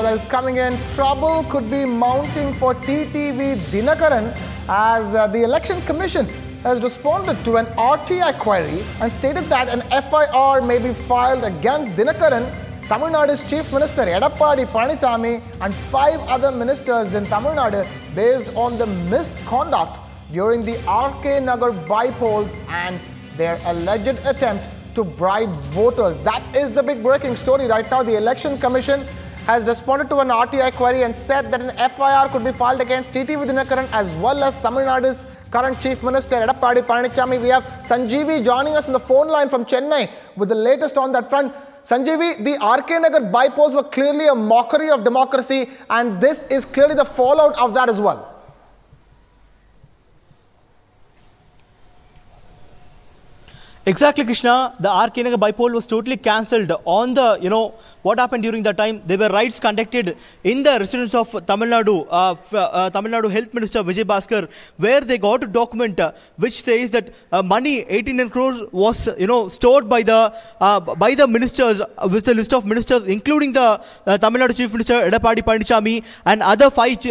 that is coming in. Trouble could be mounting for TTV Dinakaran as the Election Commission has responded to an RTI query and stated that an FIR may be filed against Dinakaran, Tamil Nadu's Chief Minister Edappadi Palaniswami and 5 other ministers in Tamil Nadu based on the misconduct during the RK Nagar by-polls and their alleged attempt to bribe voters. That is the big breaking story right now. The Election Commission has responded to an RTI query and said that an FIR could be filed against TTV Dinakaran as well as Tamil Nadu's current Chief Minister Edappadi Palaniswami. We have Sanjeevi joining us on the phone line from Chennai with the latest on that front. Sanjeevi, the RK Nagar by-polls were clearly a mockery of democracy, and this is clearly the fallout of that as well. Exactly, Krishna. The RK Nagar by-poll was totally cancelled on the, what happened during that time. There were raids conducted in the residence of Tamil Nadu Health Minister Vijay Bhaskar, where they got a document which says that money, 18 crores, was, stored by the ministers, with the list of ministers, including the Tamil Nadu Chief Minister Edappadi Palaniswami and other five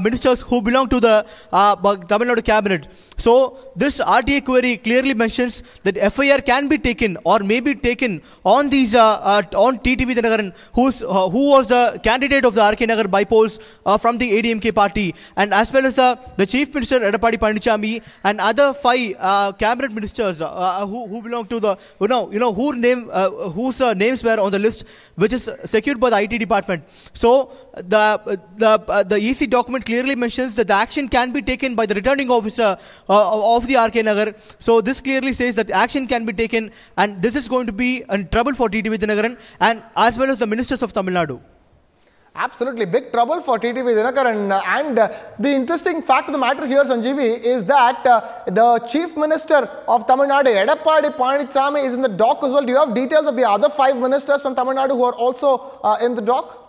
ministers who belong to the Tamil Nadu cabinet. So this RTA query clearly mentions that FIR can be taken or may be taken on these on TTV Dinakaran, who was the candidate of the RK Nagar by-polls from the ADMK party, and as well as the Chief Minister Edappadi Palaniswami and other 5 cabinet ministers who belong to the whose names were on the list, which is secured by the IT department. So the EC document clearly mentions that the action can be taken by the returning officer of the RK Nagar. So this clearly says that action can be taken, and this is going to be in trouble for TTV Dinakaran and as well as the ministers of Tamil Nadu. Absolutely, big trouble for TTV Dinakaran. And the interesting fact of the matter here, Sanjeevi, is that the Chief Minister of Tamil Nadu, Edappadi Palaniswami, is in the dock as well. Do you have details of the other 5 ministers from Tamil Nadu who are also in the dock?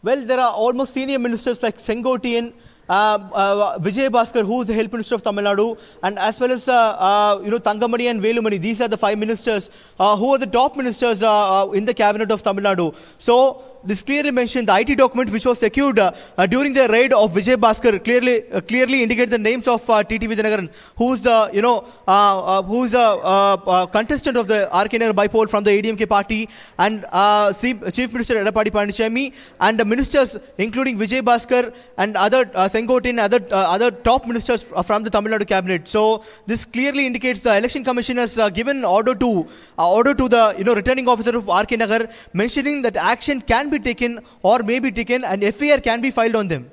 Well, there are almost senior ministers like Sengotian, Vijay Bhaskar, who is the Health Minister of Tamil Nadu, and as well as Thangamani and Velumani. These are the 5 ministers who are the top ministers in the cabinet of Tamil Nadu. So this clearly mentioned the IT document which was secured during the raid of Vijay Bhaskar clearly indicate the names of TTV Dinakaran, who is the contestant of the RK Nagar by-poll from the ADMK party, and Chief Minister Edappadi Palaniswami and the ministers including Vijay Bhaskar and other Sengotin, other top ministers from the Tamil Nadu cabinet. So this clearly indicates the Election Commission has given order to the returning officer of RK Nagar, mentioning that action can be taken or may be taken and FIR can be filed on them.